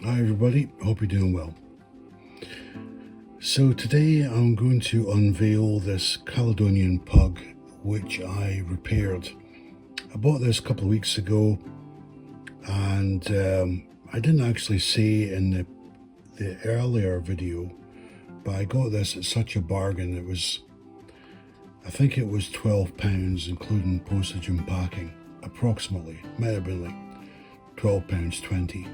Hi everybody, hope you're doing well. So today I'm going to unveil this Caledonian Pug which I repaired. I bought this a couple of weeks ago and I didn't actually say in the earlier video, but I got this at such a bargain. I think it was £12 including postage and packing, approximately. Might have been like £12.20.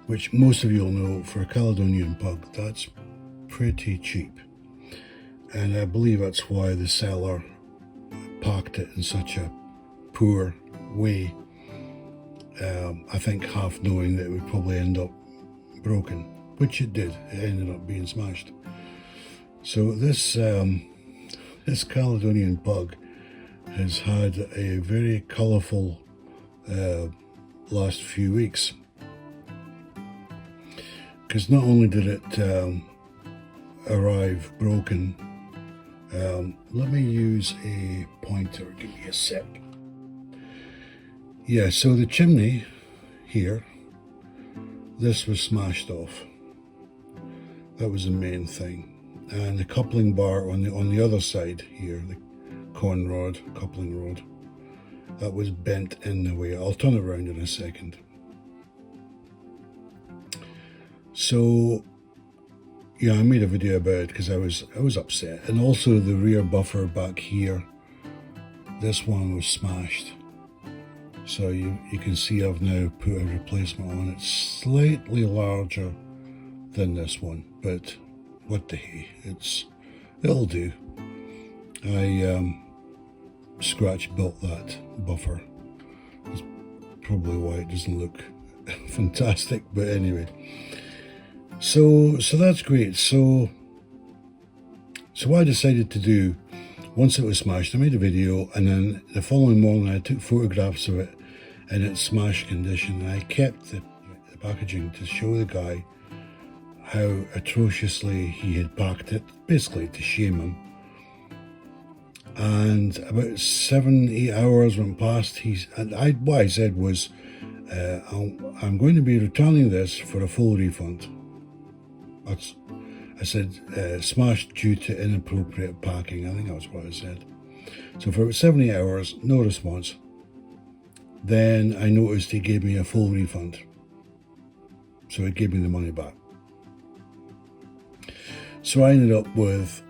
Which most of you will know, for a Caledonian Pug, that's pretty cheap. And I believe that's why the seller packed it in such a poor way. I think half knowing that it would probably end up broken, which it did. It ended up being smashed. So this Caledonian Pug has had a very colourful last few weeks. Because not only did it arrive broken, let me use a pointer, give me a sec. Yeah, so the chimney here, this was smashed off. That was the main thing. And the coupling bar on the other side here, the con rod, coupling rod, that was bent in the way. I'll turn it around in a second. So yeah, I made a video about it because I was upset. And also the rear buffer back here, this one was smashed. So you can see I've now put a replacement on. It's slightly larger than this one, but what the hey, it'll do. I scratch built that buffer. That's probably why it doesn't look fantastic, but anyway. So that's great. So what I decided to do, once it was smashed, I made a video, and then the following morning I took photographs of it in its smashed condition, and I kept the packaging to show the guy how atrociously he had packed it, basically to shame him. And about 7-8 hours went past. What I said was, I'm going to be returning this for a full refund. I said smashed due to inappropriate packing. I think that's what I said. So for about 70 hours, no response. Then I noticed he gave me a full refund. So he gave me the money back. So I ended up with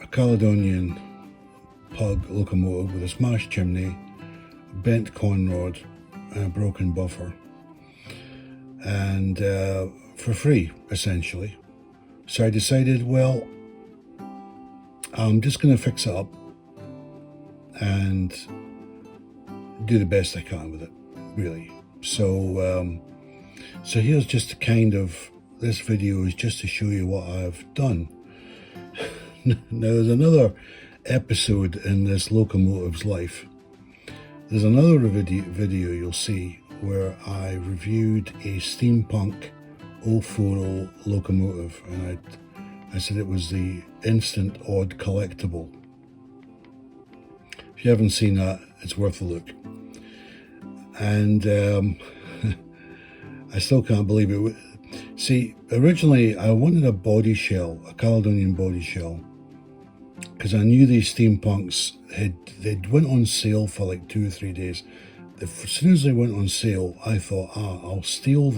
a Caledonian Pug locomotive with a smashed chimney, bent con rod, and a broken buffer. And for free, essentially. So I decided, well, I'm just going to fix it up and do the best I can with it, really. So here's just this video is just to show you what I've done. Now there's another episode in this locomotive's life. There's another video you'll see where I reviewed a steampunk 040 locomotive, and I said it was the instant odd collectible. If you haven't seen that, it's worth a look. And I still can't believe it. See, originally I wanted a body shell, a Caledonian body shell, because I knew these steampunks they'd went on sale for like 2 or 3 days. As soon as they went on sale, I thought, I'll steal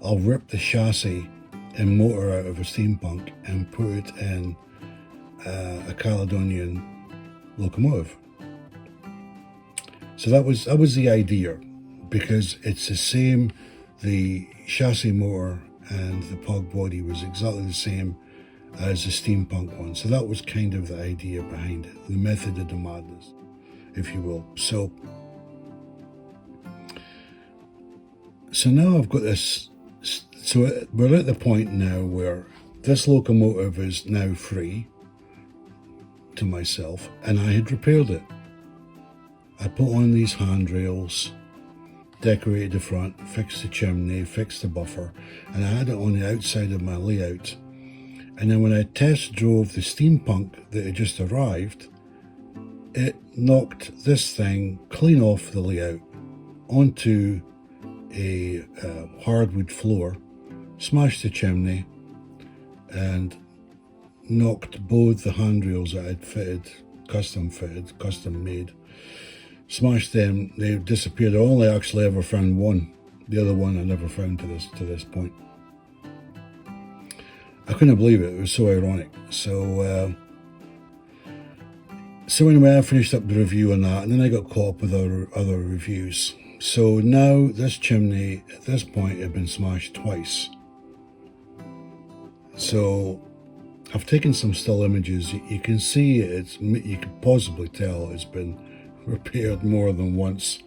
I'll rip the chassis and motor out of a steampunk and put it in a Caledonian locomotive. So that was the idea, because it's the same. The chassis motor and the Pug body was exactly the same as the steampunk one. So that was kind of the idea behind it, the method of the madness, if you will. So now I've got this. So we're at the point now where this locomotive is now free to myself, and I had repaired it. I put on these handrails, decorated the front, fixed the chimney, fixed the buffer, and I had it on the outside of my layout. And then when I test drove the steampunk that had just arrived, it knocked this thing clean off the layout onto a hardwood floor, smashed the chimney, and knocked both the handrails that I'd custom made, smashed them. They disappeared. I only actually ever found one. The other one I never found to this point. I couldn't believe it. It was so ironic. So anyway, I finished up the review on that, and then I got caught up with other reviews. So now this chimney at this point had been smashed twice. So I've taken some still images. You can see you can possibly tell it's been repaired more than once.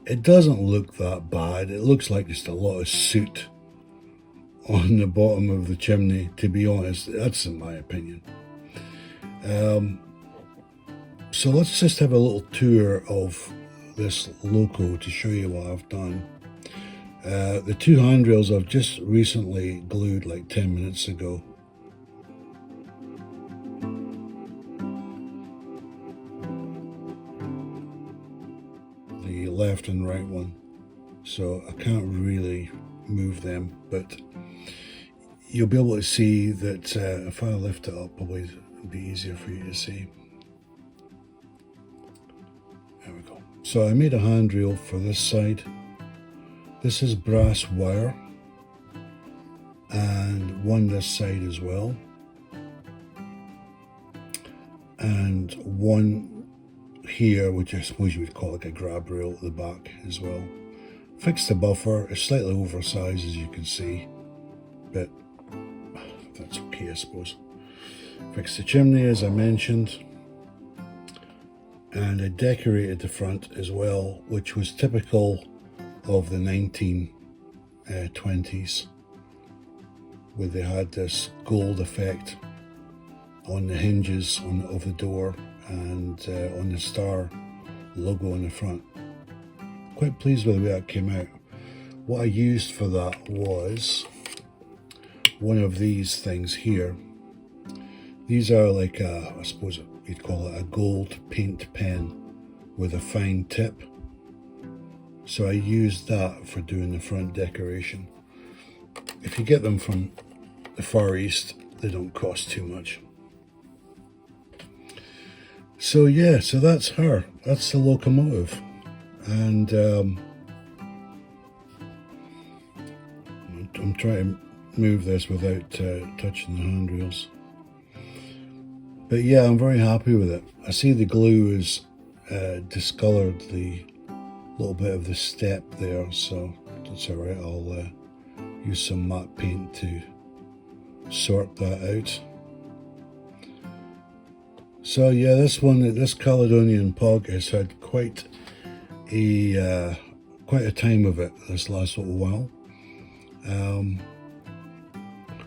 It doesn't look that bad. It looks like just a lot of soot on the bottom of the chimney, to be honest. That's in my opinion. So let's just have a little tour of this loco to show you what I've done. The two handrails I've just recently glued like 10 minutes ago. The left and right one. So I can't really move them, but you'll be able to see that if I lift it up, probably it'll be easier for you to see. There we go. So I made a handrail for this side. This is brass wire, and one this side as well, and one here, which I suppose you would call like a grab rail at the back as well. Fixed the buffer. It's slightly oversized, as you can see, but that's okay, I suppose. Fixed the chimney, as I mentioned, and I decorated the front as well, which was typical of the 1920s, where they had this gold effect on the hinges of the door and on the star logo on the front. Quite pleased with the way that came out. What I used for that was one of these things here. These are like I suppose you'd call it a gold paint pen with a fine tip. So I used that for doing the front decoration. If you get them from the Far East, they don't cost too much. So yeah, so that's her. That's the locomotive. And I'm trying to move this without touching the handrails. But yeah, I'm very happy with it. I see the glue has discolored the little bit of the step there, so that's alright. I'll use some matte paint to sort that out. So yeah, this Caledonian Pug has had quite a time of it this last little while.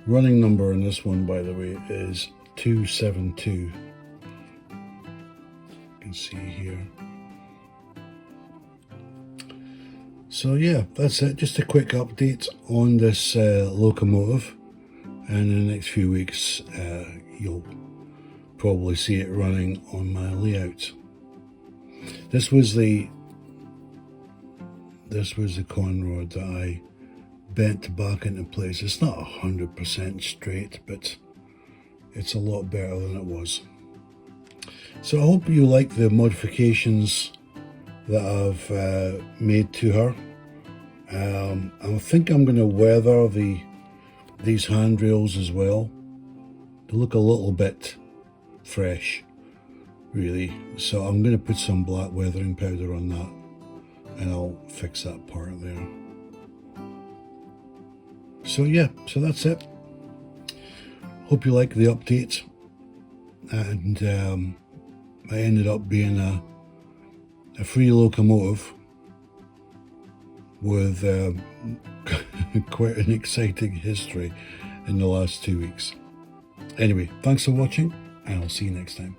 Running number on this one, by the way, is 272. You can see here. So yeah, that's it. Just a quick update on this locomotive, and in the next few weeks you'll probably see it running on my layout. This was the conrod that I bent back into place. It's not 100% straight, but it's a lot better than it was. So I hope you like the modifications that I've made to her. I think I'm going to weather these handrails as well. They look a little bit fresh, really. So I'm going to put some black weathering powder on that, and I'll fix that part there. So yeah, so that's it. Hope you like the update. And I ended up being a free locomotive with quite an exciting history in the last 2 weeks. Anyway, thanks for watching, and I'll see you next time.